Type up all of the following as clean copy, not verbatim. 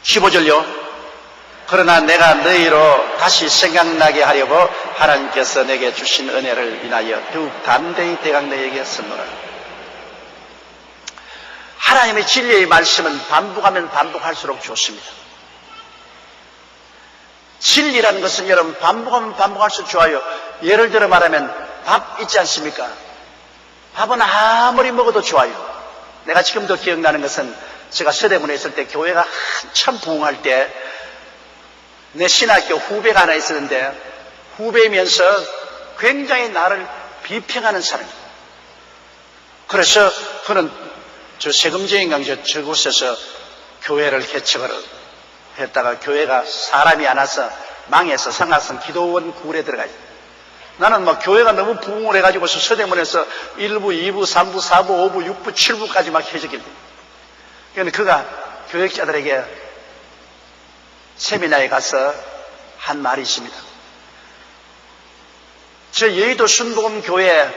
15절요. 그러나 내가 너희로 다시 생각나게 하려고 하나님께서 내게 주신 은혜를 인하여 더욱 담대히 대강 너희에게 선노라. 하나님의 진리의 말씀은 반복하면 반복할수록 좋습니다. 진리라는 것은 여러분 반복하면 반복할수록 좋아요. 예를 들어 말하면 밥 있지 않습니까? 밥은 아무리 먹어도 좋아요. 내가 지금도 기억나는 것은 제가 서대문에 있을 때 교회가 한참 부흥할 때 내 신학교 후배가 하나 있었는데 후배이면서 굉장히 나를 비평하는 사람이에요. 그래서 그는 저 세금제인강 저곳에서 교회를 개척을 했다가 교회가 사람이 안 와서 망해서 상하선 기도원 굴에 들어가요. 나는 막 교회가 너무 부흥을 해가지고서 서대문에서 1부, 2부, 3부, 4부, 5부, 6부, 7부까지 막 해적일 때. 그러니까 그가 교역자들에게 세미나에 가서 한 말이 있습니다. 저 여의도 순복음교회,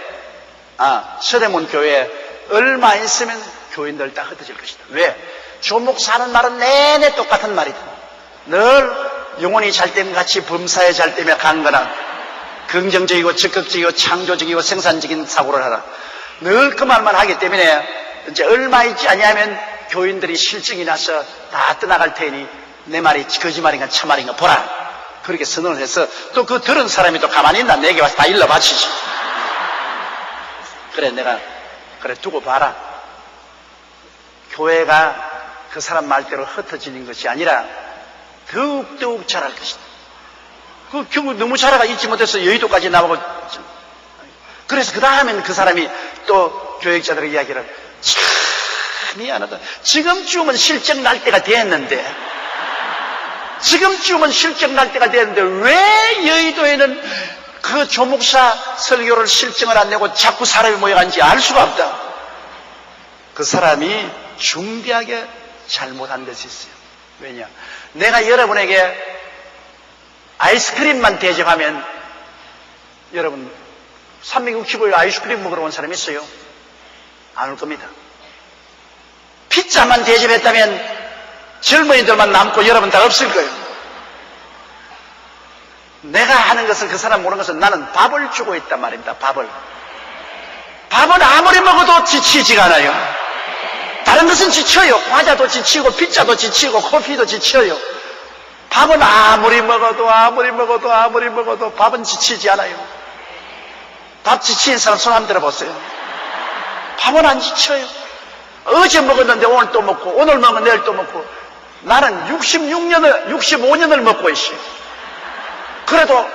서대문 교회 얼마 있으면 교인들 다 흩어질 것이다. 왜? 조목사는 말은 내내 똑같은 말이다. 늘 영혼이 잘되면 같이 범사에 잘되며 강건한 긍정적이고 적극적이고 창조적이고 생산적인 사고를 하라. 늘 그 말만 하기 때문에 이제 얼마 있지 아니하면 교인들이 실증이 나서 다 떠나갈 테니 내 말이 거짓말인가 참말인가 보라. 그렇게 선언을 해서 또 그 들은 사람이 또 가만히 있나 내게 와서 다 일러 바치지. 그래 내가 그래 두고 봐라. 교회가 그 사람 말대로 흩어지는 것이 아니라 더욱더욱 자랄 것이다. 그 결국 너무 자라가 잊지 못해서 여의도까지 나오고 그래서 그 다음에는 그 사람이 또 교역자들의 이야기를 참 미안하다. 지금쯤은 실적 날 때가 됐는데 지금쯤은 실적 날 때가 됐는데 왜 여의도에는 그 조목사 설교를 실증을 안 내고 자꾸 사람이 모여간지 알 수가 없다. 그 사람이 중대하게 잘못한 것이 있어요. 왜냐? 내가 여러분에게 아이스크림만 대접하면 여러분 365일 아이스크림 먹으러 온 사람이 있어요? 안 올 겁니다. 피자만 대접했다면 젊은이들만 남고 여러분 다 없을 거예요. 내가 하는 것을 그 사람 모르는 것은 나는 밥을 주고 있단 말입니다. 밥은 아무리 먹어도 지치지가 않아요. 다른 것은 지쳐요. 과자도 지치고 피자도 지치고 커피도 지쳐요. 밥은 아무리 먹어도 밥은 지치지 않아요. 밥 지치는 사람 손 한번 들어보세요. 밥은 안 지쳐요. 어제 먹었는데 오늘 또 먹고 오늘 먹으면 내일 또 먹고 나는 65년을 먹고 있어요. 그래도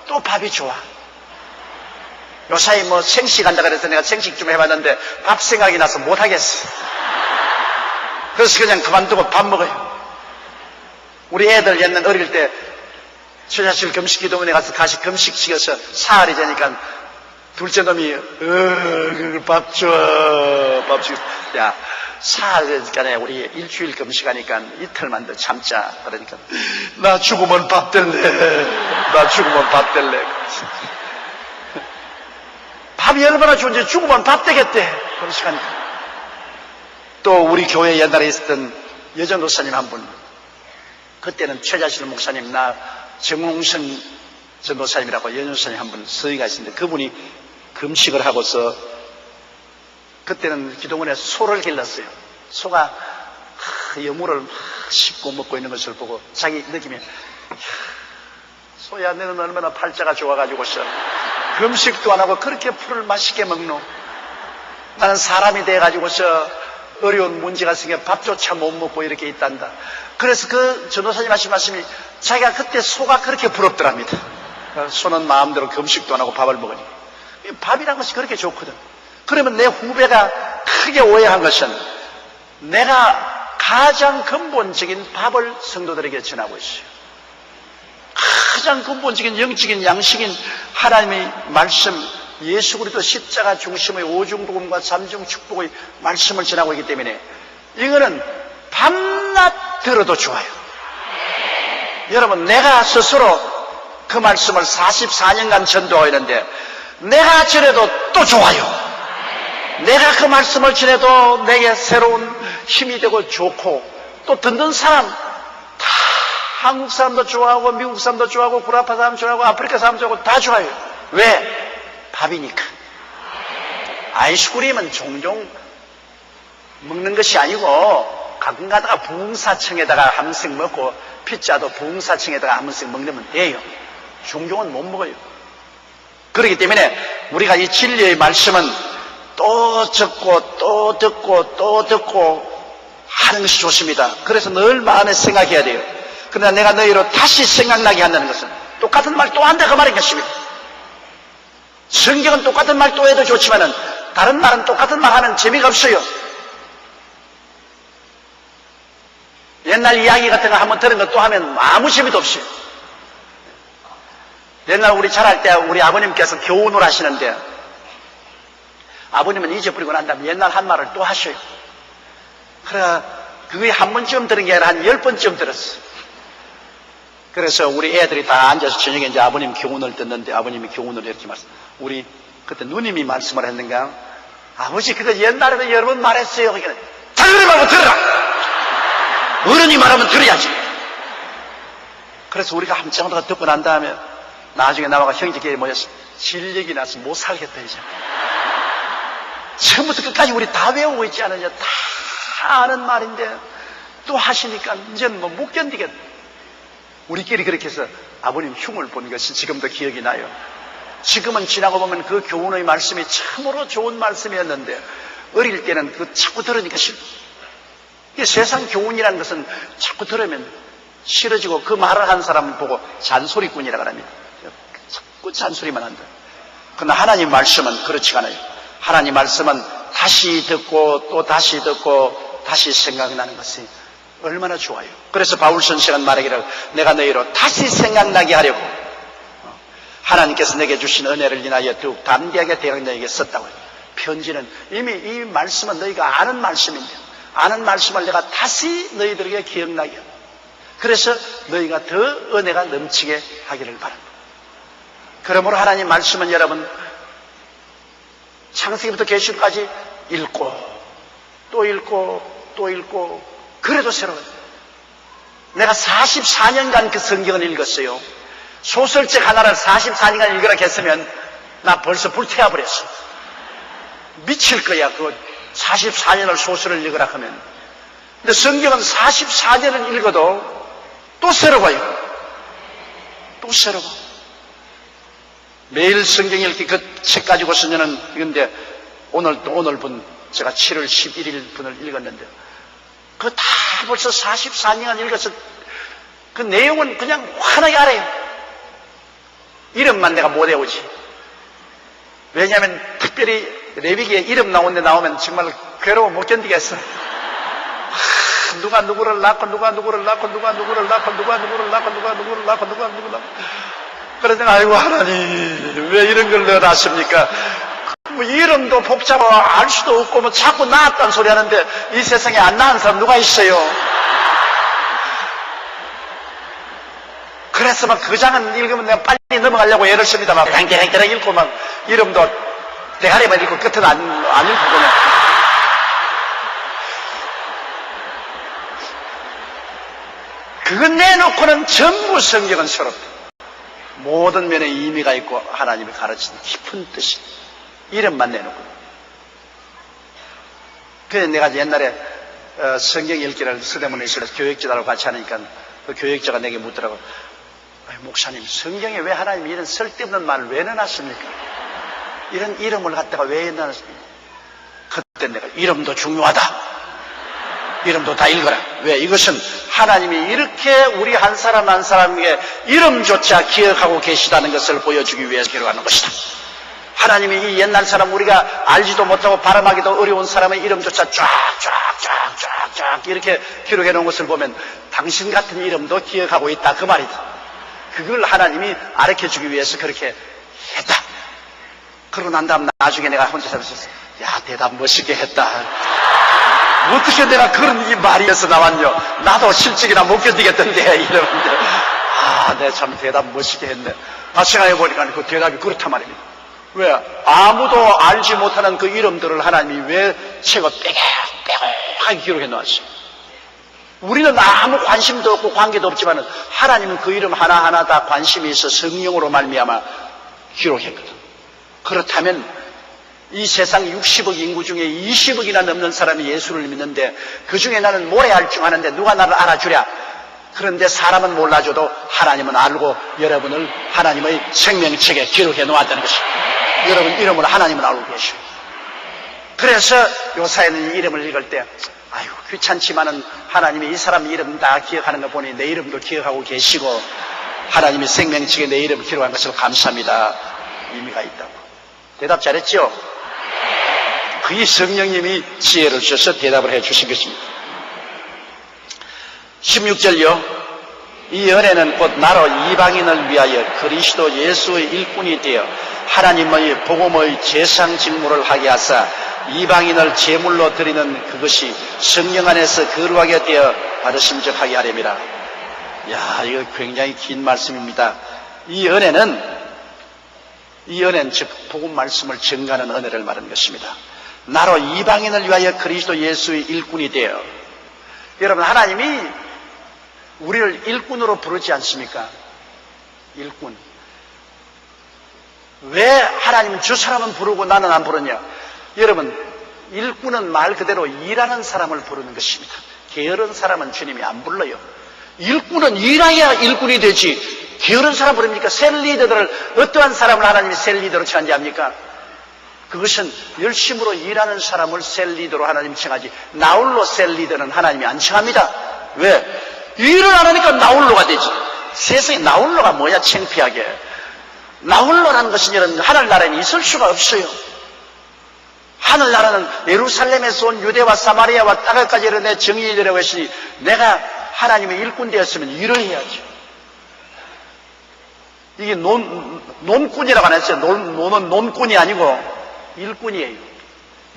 또 밥이 좋아. 요사이 뭐 생식 한다 그래서 내가 생식 좀 해봤는데 밥 생각이 나서 못하겠어. 그래서 그냥 그만두고 밥 먹어요. 우리 애들 옛날 어릴 때 처자실 금식기도문에 가서 같이 금식시켜서 사흘이 되니까 둘째 놈이 밥 줘. 야 사흘간에 우리 일주일 금식하니까 이틀만 더 참자. 그러니까 나 죽으면 밥 될래. 밥이 얼마나 좋은지 죽으면 밥 되겠대. 금식하니까. 또 우리 교회 옛날에 있었던 여전도사님 한 분, 그때는 최자실 목사님, 나 정홍선 전도사님이라고 여전도사님 한 분 서희가 있었는데 그분이 금식을 하고서 그때는 기도원에서 소를 길렀어요. 소가 여물을 씹고 먹고 있는 것을 보고 자기 느낌에 소야 너는 얼마나 팔자가 좋아가지고서 금식도 안 하고 그렇게 풀을 맛있게 먹노. 나는 사람이 돼가지고서 어려운 문제가 생겨 밥조차 못 먹고 이렇게 있단다. 그래서 그 전도사님 하신 말씀이 자기가 그때 소가 그렇게 부럽더랍니다. 소는 마음대로 금식도 안 하고 밥을 먹으니 밥이란 것이 그렇게 좋거든. 그러면 내 후배가 크게 오해한 것은 내가 가장 근본적인 밥을 성도들에게 전하고 있어요. 가장 근본적인 영적인 양식인 하나님의 말씀, 예수 그리스도 십자가 중심의 오중복음과 삼중 축복의 말씀을 전하고 있기 때문에 이거는 밤낮 들어도 좋아요. 여러분, 내가 스스로 그 말씀을 44년간 전도하였는데 내가 전해도 또 좋아요. 내가 그 말씀을 전해도 내게 새로운 힘이 되고 좋고 또 듣는 사람 한국 사람도 좋아하고 미국 사람도 좋아하고 구라파 사람 좋아하고 아프리카 사람 좋아하고 다 좋아해요. 왜? 밥이니까. 아이스크림은 종종 먹는 것이 아니고 가끔 가다가 부흥사청에다가 한 번씩 먹고 피자도 부흥사청에다가 한 번씩 먹으면 돼요. 종종은 못 먹어요. 그렇기 때문에 우리가 이 진리의 말씀은 또 듣고 또 듣고 또 듣고 하는 것이 좋습니다. 그래서 늘 마음에 생각해야 돼요. 그러나 내가 너희로 다시 생각나게 한다는 것은 똑같은 말 또 한다 그 말인 것입니다. 성경은 똑같은 말 또 해도 좋지만은 다른 말은 똑같은 말 하면 재미가 없어요. 옛날 이야기 같은 거 한번 들은 거 또 하면 아무 재미도 없어요. 옛날 우리 자랄 때 우리 아버님께서 교훈을 하시는데 아버님은 잊어버리고 난 다음에 옛날 한 말을 또 하셔요. 그래 그게 한 번쯤 들은 게 아니라 한 10번쯤 들었어요. 그래서 우리 애들이 다 앉아서 저녁에 이제 아버님 교훈을 듣는데 아버님이 교훈을 이렇게 말씀. 우리 그때 누님이 말씀을 했는가? 아버지 그거 옛날에도 여러 번 말했어요. 그러니까 자기들이 말하면 들어라. 어른이 말하면 들어야지. 그래서 우리가 한참 정도 듣고 난 다음에 나중에 나와가 형제끼리 모여서 실력이 나서 못 살겠다 이제. 처음부터 끝까지 우리 다 외우고 있지 않느냐. 다 아는 말인데 또 하시니까 이제는 뭐 못 견디겠다. 우리끼리 그렇게 해서 아버님 흉을 본 것이 지금도 기억이 나요. 지금은 지나고 보면 그 교훈의 말씀이 참으로 좋은 말씀이었는데 어릴 때는 그 자꾸 들으니까 싫어. 세상 교훈이라는 것은 자꾸 들으면 싫어지고 그 말을 한 사람을 보고 잔소리꾼이라고 합니다. 자꾸 잔소리만 한다. 그러나 하나님 말씀은 그렇지가 않아요. 하나님 말씀은 다시 듣고 또 다시 듣고 다시 생각나는 것이 얼마나 좋아요. 그래서 바울 선생은 말하기를 내가 너희로 다시 생각나게 하려고 하나님께서 내게 주신 은혜를 인하여 더욱 담대하게 대학자에게 썼다고요. 편지는 이미 이 말씀은 너희가 아는 말씀인데 아는 말씀을 내가 다시 너희들에게 기억나게 합니다. 그래서 너희가 더 은혜가 넘치게 하기를 바랍니다. 그러므로 하나님 말씀은 여러분 창세기부터 계시록까지 읽고 또 읽고 또 읽고 그래도 새로워요. 내가 44년간 그 성경을 읽었어요. 소설책 하나를 44년간 읽으라 했으면 나 벌써 불태워버렸어. 미칠 거야. 그 44년을 소설을 읽으라 하면. 근데 성경은 44년을 읽어도 또 새로워요. 또 새로워. 매일 성경 읽기 그 책 가지고서 저는 이건데 오늘 분 제가 7월 11일 분을 읽었는데 그거 다 벌써 44년 읽어서 그 내용은 그냥 환하게 알아요. 이름만 내가 못 외우지. 왜냐하면 특별히 레위기에 이름 나오면 정말 괴로워 못 견디겠어. 누가 누구를 낳고 누가 누구를 낳고 누가 누구를 낳고 누가 누구를 낳고 누가 누구를 낳고 누가 누구를 낳고 그래서 아이고 하나님 왜 이런 걸 넣어놨습니까? 뭐 이름도 복잡하고 알 수도 없고 뭐 자꾸 낳았다는 소리 하는데 이 세상에 안 낳은 사람 누가 있어요? 그래서 막 그 장은 읽으면 내가 빨리 넘어가려고 애를 씁니다. 막 땡땡땡 읽고 막 이름도 대가리만 읽고 끝은 안 읽고 그냥. 그거 내놓고는 전부 성경은 새롭다. 모든 면에 의미가 있고 하나님이 가르치는 깊은 뜻이 이름만 내놓고. 그래서 내가 옛날에 성경 읽기를 서대문에 있어서 교역자들하고 같이 하니까 그 교역자가 내게 묻더라고. 목사님 성경에 왜 하나님이 이런 쓸데없는 말을 왜 넣어놨습니까? 이런 이름을 갖다가 왜 넣어놨습니까? 그때 내가 이름도 중요하다. 이름도 다 읽어라. 왜? 이것은 하나님이 이렇게 우리 한 사람 한 사람에게 이름조차 기억하고 계시다는 것을 보여주기 위해서 기록하는 것이다. 하나님이 이 옛날 사람 우리가 알지도 못하고 발음하기도 어려운 사람의 이름조차 쫙쫙쫙쫙쫙 이렇게 기록해 놓은 것을 보면 당신 같은 이름도 기억하고 있다 그 말이다. 그걸 하나님이 가르쳐주기 위해서 그렇게 했다. 그러고 난 다음 나중에 내가 혼자 생각했어. 야 대답 멋있게 했다. 어떻게 내가 그런 이 말이어서 나왔냐. 나도 실직이나 못 견디겠던데 이러는데 내가 참 대답 멋있게 했네. 생각해보니까 그 대답이 그렇단 말입니다. 왜? 아무도 알지 못하는 그 이름들을 하나님이 왜 책을 빼곡빼곡하게 기록해 놓았어요. 우리는 아무 관심도 없고 관계도 없지만 하나님은 그 이름 하나하나 다 관심이 있어 성령으로 말미암아 기록했거든. 그렇다면 이 세상 60억 인구 중에 20억이나 넘는 사람이 예수를 믿는데 그 중에 나는 모래알 중 하나인데 누가 나를 알아주랴? 그런데 사람은 몰라줘도 하나님은 알고 여러분을 하나님의 생명책에 기록해 놓았다는 것입니다. 여러분 이름을 하나님은 알고 계시고. 그래서 요사에는 이 이름을 읽을 때 아유 귀찮지만은 하나님이 이 사람 이름 다 기억하는 거 보니 내 이름도 기억하고 계시고 하나님이 생명책에 내 이름을 기록한 것을 감사합니다. 의미가 있다고. 대답 잘했죠? 그의 성령님이 지혜를 주셔서 대답을 해 주신 것입니다. 16절요. 이 은혜는 곧 나로 이방인을 위하여 그리스도 예수의 일꾼이 되어 하나님의 복음의 제상 직무를 하게 하사 이방인을 제물로 드리는 그것이 성령 안에서 거룩하게 되어 받으심적하게 하렵니다. 야, 이거 굉장히 긴 말씀입니다. 이 은혜는 즉 복음 말씀을 증가하는 은혜를 말하는 것입니다. 나로 이방인을 위하여 그리스도 예수의 일꾼이 되어. 여러분 하나님이 우리를 일꾼으로 부르지 않습니까? 일꾼. 왜 하나님은 저 사람은 부르고 나는 안 부르냐? 여러분 일꾼은 말 그대로 일하는 사람을 부르는 것입니다. 게으른 사람은 주님이 안 불러요. 일꾼은 일해야 일꾼이 되지. 게으른 사람 부릅니까? 셀리더들을 어떠한 사람을 하나님이 셀리더로 칭한지 압니까? 그것은 열심으로 일하는 사람을 셀리더로 하나님이 칭하지 나홀로 셀리더는 하나님이 안 칭합니다. 왜? 일을 안 하니까 나홀로가 되지. 세상에 나홀로가 뭐냐 창피하게. 나홀로라는 것은 여러분 하늘나라에는 있을 수가 없어요. 하늘나라는 예루살렘에서 온 유대와 사마리아와 땅까지 이르내 정의이라고 했으니 내가 하나님의 일꾼 되었으면 일을 해야지. 이게 논꾼이라고 안 했어요. 논은 논꾼이 아니고 일꾼이에요.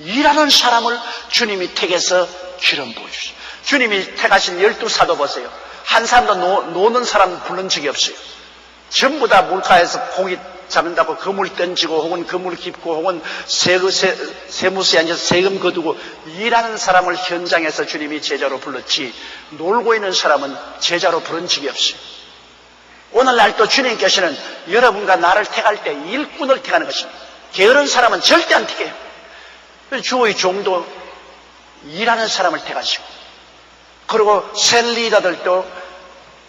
일하는 사람을 주님이 택해서 기름 부어주세요. 주님이 택하신 12사도 보세요. 한 사람도 노는 사람 부른 적이 없어요. 전부 다 물가에서 고기 잡는다고 그물 던지고 혹은 그물 깁고 혹은 세무서에 앉아서 세금 거두고 일하는 사람을 현장에서 주님이 제자로 불렀지 놀고 있는 사람은 제자로 부른 적이 없어요. 오늘날 또 주님께서는 여러분과 나를 택할 때 일꾼을 택하는 것입니다. 게으른 사람은 절대 안 택해요. 주의 종도 일하는 사람을 택하시고 그리고 셀리더들도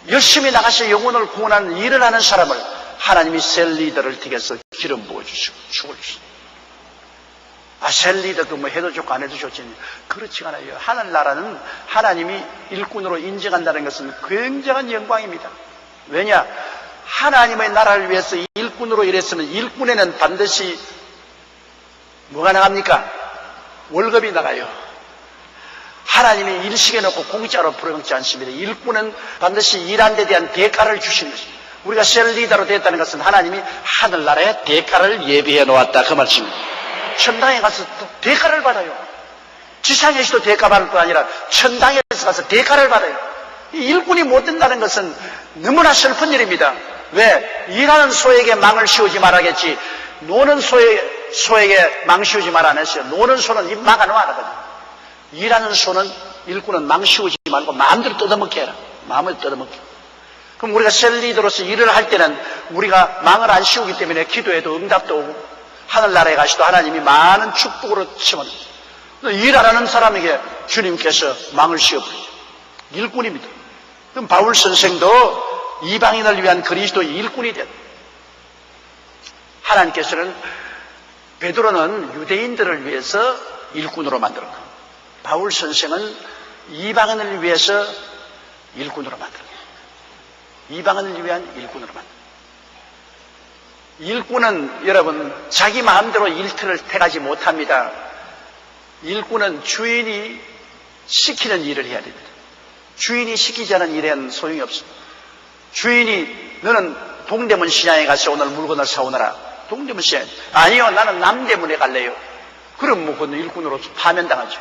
열심히 나가서 영혼을 구원하는 일을 하는 사람을 하나님이 셀리더를 택해서 기름 부어주시고 죽을 주시고 셀리더도 뭐 해도 좋고 안 해도 좋지 그렇지 않아요. 하늘나라는 하나님이 일꾼으로 인정한다는 것은 굉장한 영광입니다. 왜냐? 하나님의 나라를 위해서 일꾼으로 일했으면 일꾼에는 반드시 뭐가 나갑니까? 월급이 나가요. 하나님이 일시켜놓고 공짜로 부르지 않습니다. 일꾼은 반드시 일한 데 대한 대가를 주시는 것입니다. 우리가 셀리더로 됐다는 것은 하나님이 하늘나라에 대가를 예비해 놓았다 그 말씀입니다. 천당에 가서 대가를 받아요. 지상에서도 대가 받을 뿐 아니라 천당에서 가서 대가를 받아요. 이 일꾼이 못 된다는 것은 너무나 슬픈 일입니다. 왜? 일하는 소에게 망을 씌우지 말아야겠지. 노는 소에게 망 씌우지 말아 안 했어요. 노는 소는 입 막아놓아 하거든요. 일하는 소는 일꾼은 망 씌우지 말고 마음대로 뜯어먹게 해라. 마음을 뜯어먹게. 그럼 우리가 셀리더로서 일을 할 때는 우리가 망을 안 씌우기 때문에 기도해도 응답도 오고 하늘나라에 가시도 하나님이 많은 축복으로 채워놓습니다. 일하라는 사람에게 주님께서 망을 씌워버리죠. 일꾼입니다. 그럼 바울 선생도 이방인을 위한 그리스도의 일꾼이 됐다. 하나님께서는 베드로는 유대인들을 위해서 일꾼으로 만들었고 바울 선생은 이방인을 위해서 일꾼으로 만들었고 이방인을 위한 일꾼으로 만들었고 일꾼은 여러분 자기 마음대로 일터를 택하지 못합니다. 일꾼은 주인이 시키는 일을 해야 됩니다. 주인이 시키지 않은 일에는 소용이 없습니다. 주인이 너는 동대문 시장에 가서 오늘 물건을 사오너라. 동대문 시장 아니요 나는 남대문에 갈래요. 그럼 뭐 그건 일꾼으로 파면당하죠.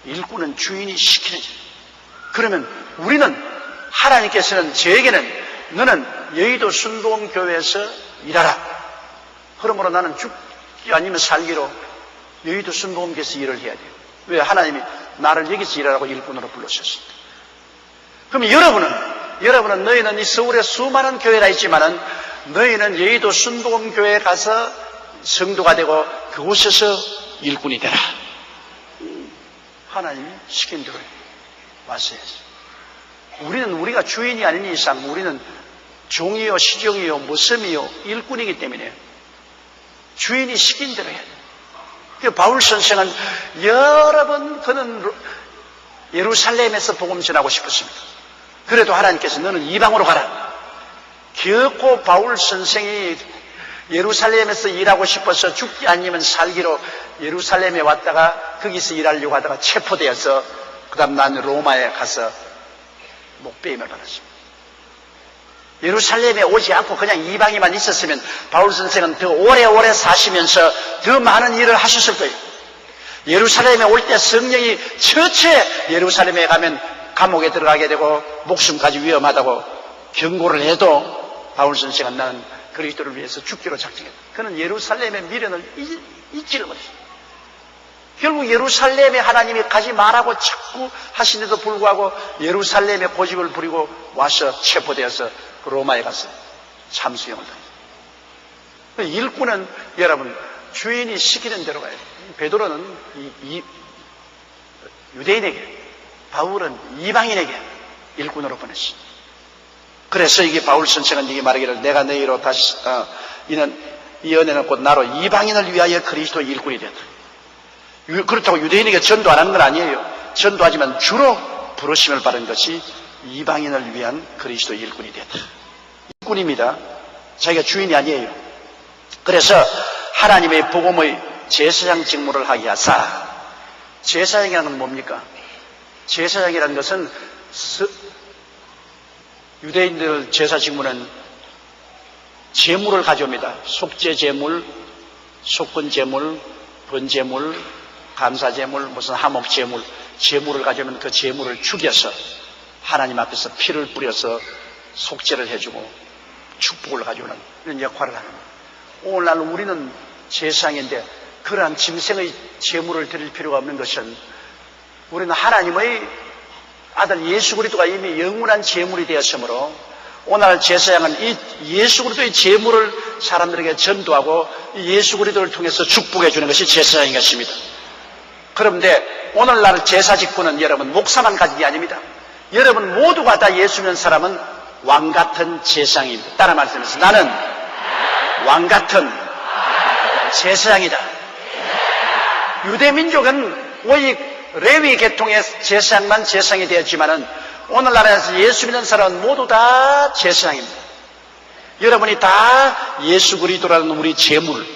일꾼은 주인이 시키는 일. 그러면 우리는 하나님께서는 저에게는 너는 여의도 순복음교회에서 일하라. 그러므로 나는 죽기 아니면 살기로 여의도 순복음교회에서 일을 해야 돼요. 왜? 하나님이 나를 여기서 일하라고 일꾼으로 불러주셨습니다. 그럼 여러분은 너희는 이 서울에 수많은 교회가 있지만은 너희는 여의도 순복음교회에 가서 성도가 되고 그곳에서 일꾼이 되라. 하나님이 시킨 대로 왔어야지. 우리는 우리가 주인이 아닌 이상 우리는 종이요, 시종이요, 모섬이요, 일꾼이기 때문에 주인이 시킨 대로 해야 돼. 그 바울 선생은 여러 번 그는 예루살렘에서 복음 전하고 싶었습니다. 그래도 하나님께서 너는 이방으로 가라. 결코 바울 선생이 예루살렘에서 일하고 싶어서 죽지 아니면 살기로 예루살렘에 왔다가 거기서 일하려고 하다가 체포되어서 그 다음 난 로마에 가서 목배임을 받았습니다. 예루살렘에 오지 않고 그냥 이방에만 있었으면 바울 선생은 더 오래오래 사시면서 더 많은 일을 하셨을 거예요. 예루살렘에 올 때 성령이 처체 예루살렘에 가면 감옥에 들어가게 되고 목숨까지 위험하다고 경고를 해도 바울 선생은 나는 그리스도를 위해서 죽기로 작정했다. 그는 예루살렘의 미련을 잊지를 못했어요. 결국 예루살렘에 하나님이 가지 말라고 자꾸 하시는데도 불구하고 예루살렘에 고집을 부리고 와서 체포되어서 로마에 가서 참수형을 당했어요. 일꾼은 여러분 주인이 시키는 대로 가요. 베드로는 유대인에게, 바울은 이방인에게 일꾼으로 보냈어요. 그래서 이게 바울 선생은 이게 말하기를 내가 너희로 다시 이는 이 은혜는 곧 나로 이방인을 위하여 그리스도의 일꾼이 되었다. 그렇다고 유대인에게 전도 안 하는 건 아니에요. 전도하지만 주로 부르심을 받은 것이 이방인을 위한 그리스도의 일꾼이 되었다. 일꾼입니다. 자기가 주인이 아니에요. 그래서 하나님의 복음의 제사장 직무를 하게 하사. 제사장이라는 건 뭡니까? 제사장이라는 것은 유대인들 제사 직무는 제물을 가져옵니다. 속죄 제물, 속건 제물, 번제물, 감사 제물, 무슨 함업 제물, 제물을 가져오면 그 제물을 죽여서 하나님 앞에서 피를 뿌려서 속죄를 해주고 축복을 가져오는 이런 역할을 하는 거예요. 오늘날 우리는 제사장인데 그러한 짐승의 제물을 드릴 필요가 없는 것은 우리는 하나님의 아들 예수 그리스도가 이미 영원한 제물이 되었으므로 오늘 제사장은 이 예수 그리스도의 제물을 사람들에게 전도하고 예수 그리스도를 통해서 축복해 주는 것이 제사장인 것입니다. 그런데 오늘날 제사 직분은 여러분 목사만 가진 게 아닙니다. 여러분 모두가 다 예수 믿는 사람은 왕 같은 제사장입니다. 따라 말씀하세요. 나는 왕 같은 제사장이다. 유대민족은 오직 레위 계통의 제사장만 제사장이 되었지만은 오늘날에서 예수 믿는 사람은 모두 다 제사장입니다. 여러분이 다 예수 그리스도라는 우리 제물,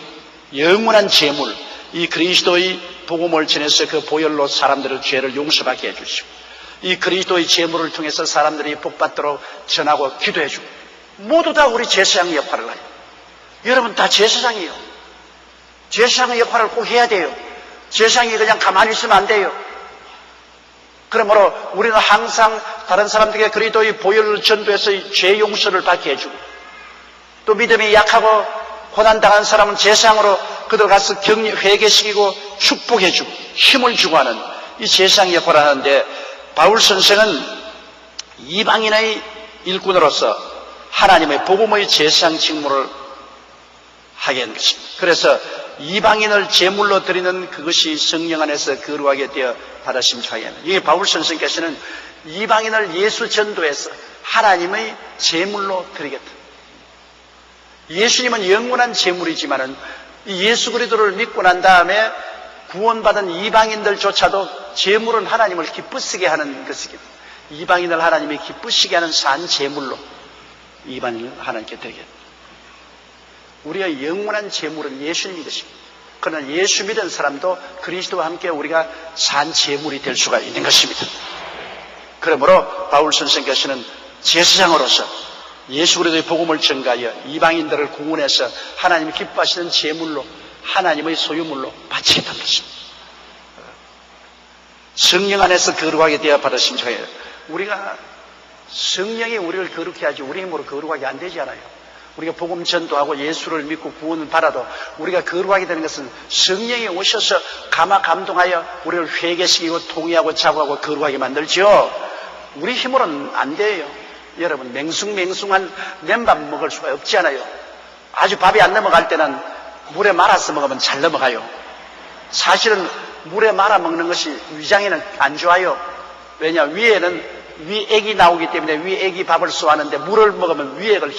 영원한 제물, 이 그리스도의 복음을 전해서 그 보혈로 사람들의 죄를 용서받게 해주시고 이 그리스도의 제물을 통해서 사람들이 복받도록 전하고 기도해주고 모두 다 우리 제사장 역할을 해요. 여러분 다 제사장이에요. 제사장의 역할을 꼭 해야 돼요. 제사장이 그냥 가만히 있으면 안 돼요. 그러므로 우리는 항상 다른 사람들에게 그리스도의 보혈을 전도해서 죄 용서를 받게 해주고 또 믿음이 약하고 고난당한 사람은 제사장으로 그들 가서 회개시키고 축복해주고 힘을 주고 하는 이 제사장 역할을 하는데 바울 선생은 이방인의 일꾼으로서 하나님의 복음의 제사장 직무를 하게 한 것입니다. 그래서 이방인을 제물로 드리는 그것이 성령 안에서 거룩하게 되어 받으심 하게 하는 이게 바울 선생께서는 이방인을 예수 전도해서 하나님의 제물로 드리겠다. 예수님은 영원한 제물이지만은 예수 그리스도를 믿고 난 다음에 구원받은 이방인들조차도 제물은 하나님을 기쁘시게 하는 것이기 때문에 이방인을 하나님이 기쁘시게 하는 산 제물로 이방인을 하나님께 드리겠다. 우리의 영원한 제물은 예수님이 것입니다. 그러나 예수 믿은 사람도 그리스도와 함께 우리가 산 제물이 될 수가 있는 것입니다. 그러므로 바울 선생께서는 제사장으로서 예수 그리스도의 복음을 전가하여 이방인들을 구원해서 하나님이 기뻐하시는 제물로 하나님의 소유물로 바치겠다는 것입니다. 성령 안에서 거룩하게 되어 받으신 저예요. 우리가 성령이 우리를 거룩해 하지 우리 힘으로 거룩하게 안 되지 않아요. 우리가 복음 전도하고 예수를 믿고 구원을 받아도 우리가 거룩하게 되는 것은 성령이 오셔서 감화 감동하여 우리를 회개시키고 통회하고 자고하고 거룩하게 만들죠. 우리 힘으로는 안 돼요. 여러분, 맹숭맹숭한 맨밥 먹을 수가 없잖아요. 아주 밥이 안 넘어갈 때는 물에 말아서 먹으면 잘 넘어가요. 사실은 물에 말아 먹는 것이 위장에는 안 좋아요. 왜냐, 위에는 위액이 나오기 때문에 위액이 밥을 소화하는데 물을 먹으면 위액을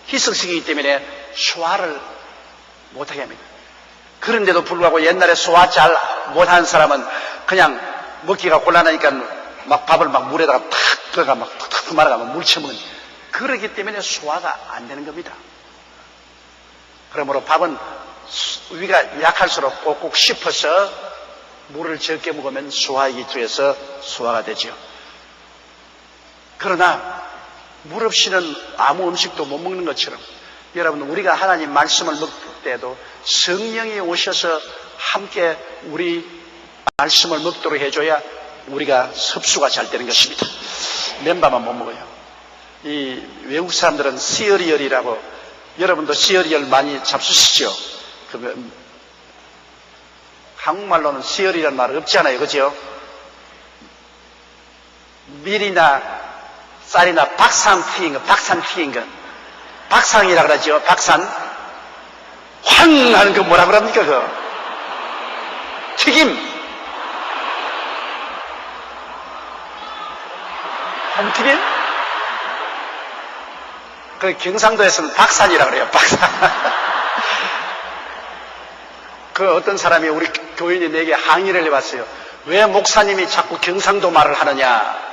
희석시키기 때문에 소화를 못하게 합니다. 그런데도 불구하고 옛날에 소화 잘 못하는 사람은 그냥 먹기가 곤란하니까 막 밥을 막 물에다가 탁 들어가 막 툭툭 말아가면 물 쳐먹는, 그러기 때문에 소화가 안 되는 겁니다. 그러므로 밥은 위가 약할수록 꼭꼭 씹어서 물을 적게 먹으면 소화액이 tuy어서 소화가 되죠. 그러나 물 없이는 아무 음식도 못 먹는 것처럼 여러분, 우리가 하나님 말씀을 먹을 때도 성령이 오셔서 함께 우리 말씀을 먹도록 해줘야 우리가 섭수가 잘 되는 것입니다. 맨밥만 못 먹어요. 이 외국 사람들은 시어리얼이라고, 여러분도 시어리얼 많이 잡수시죠? 한국말로는 시어리얼이라는 말 없잖아요. 그죠? 밀이나 쌀이나 박산 튀긴 거. 박상이라 그러죠. 박산. 황 하는 거 뭐라 그럽니까? 그거. 튀김. 홍튀김? 그 경상도에서는 박산이라 그래요. 박산. 그 어떤 사람이 우리 교인이 내게 항의를 해봤어요. 왜 목사님이 자꾸 경상도 말을 하느냐?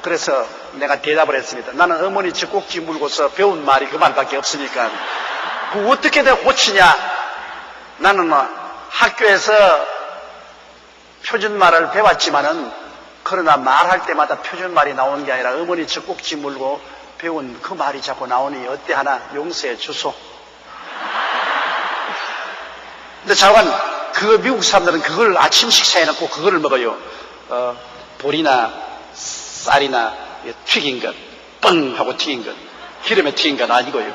그래서 내가 대답을 했습니다. 나는 어머니 젖꼭지 물고서 배운 말이 그 말밖에 없으니까. 그 어떻게 내가 고치냐? 나는 학교에서 표준말을 배웠지만은, 그러나 말할 때마다 표준말이 나오는 게 아니라 어머니 젖꼭지 물고 배운 그 말이 자꾸 나오니 어때 하나 용서해 주소. 근데 자관, 그 미국 사람들은 그걸 아침 식사에 넣고 그거를 먹어요. 보리나 쌀이나 튀긴 것, 뻥 하고 튀긴 것, 기름에 튀긴 건 아니고요.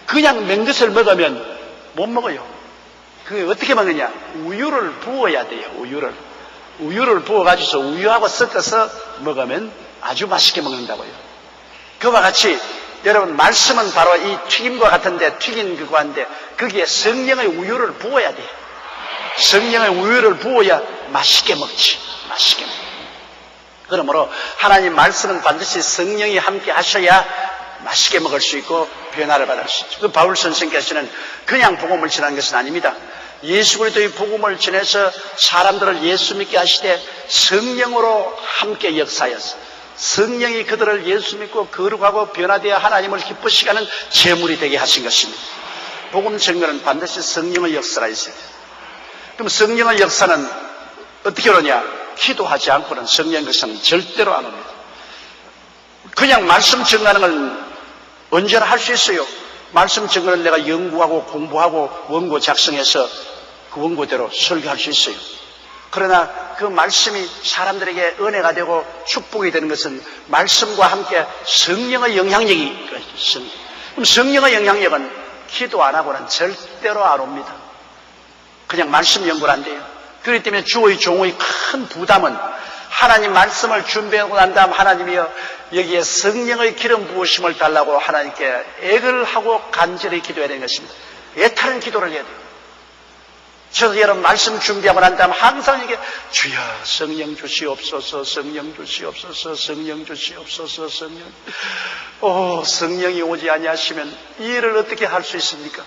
그냥 맹 것을 먹으면 못 먹어요. 그게 어떻게 먹느냐? 우유를 부어야 돼요. 우유를 부어가지고 우유하고 섞어서 먹으면 아주 맛있게 먹는다고요. 그와 같이 여러분, 말씀은 바로 이 튀김과 같은데, 튀긴 그거 한데 거기에 성령의 우유를 부어야 돼요. 성령의 우유를 부어야 맛있게 먹지. 맛있게 먹어요. 그러므로 하나님 말씀은 반드시 성령이 함께 하셔야 맛있게 먹을 수 있고 변화를 받을 수 있죠. 그 바울 선생께서는 그냥 복음을 전하는 것은 아닙니다. 예수 그리스도의 복음을 전해서 사람들을 예수 믿게 하시되 성령으로 함께 역사하여서 성령이 그들을 예수 믿고 거룩하고 변화되어 하나님을 기쁘시게 하는 제물이 되게 하신 것입니다. 복음 전거는 반드시 성령의 역사가 있어야 돼요. 그럼 성령의 역사는 어떻게 오느냐? 기도하지 않고는 성령의 역사는 절대로 안 옵니다. 그냥 말씀 전하는 건 언제나 할 수 있어요. 말씀 전거는 내가 연구하고 공부하고 원고 작성해서 그 원고대로 설교할 수 있어요. 그러나 그 말씀이 사람들에게 은혜가 되고 축복이 되는 것은 말씀과 함께 성령의 영향력이 있습니다. 그럼 성령의 영향력은 기도 안 하고는 절대로 안 옵니다. 그냥 말씀 연구를 안 돼요. 그렇기 때문에 주의 종의 큰 부담은 하나님 말씀을 준비하고 난 다음 하나님이여 여기에 성령의 기름 부으심을 달라고 하나님께 애를 하고 간절히 기도해야 되는 것입니다. 애타는 기도를 해야 돼요. 저도 여러분 말씀 준비하고 난 다음 항상 이게 주여 성령 주시옵소서, 성령 주시옵소서, 성령 주시옵소서, 성령이 오지 아니하시면 이 일을 어떻게 할 수 있습니까?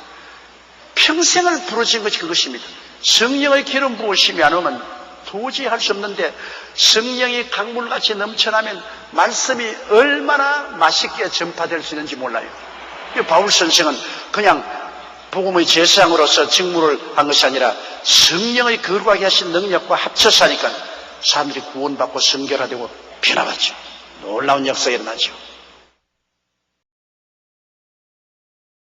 평생을 부르신 것이 그것입니다. 성령의 기름 부으심이 안 오면 도저히 할 수 없는데 성령이 강물같이 넘쳐나면 말씀이 얼마나 맛있게 전파될 수 있는지 몰라요. 바울 선생은 그냥 복음의 제사장으로서 직무를 한 것이 아니라 성령의 거룩하게 하신 능력과 합쳐서 하니까 사람들이 구원받고 성결화되고 변화받죠. 놀라운 역사가 일어나죠.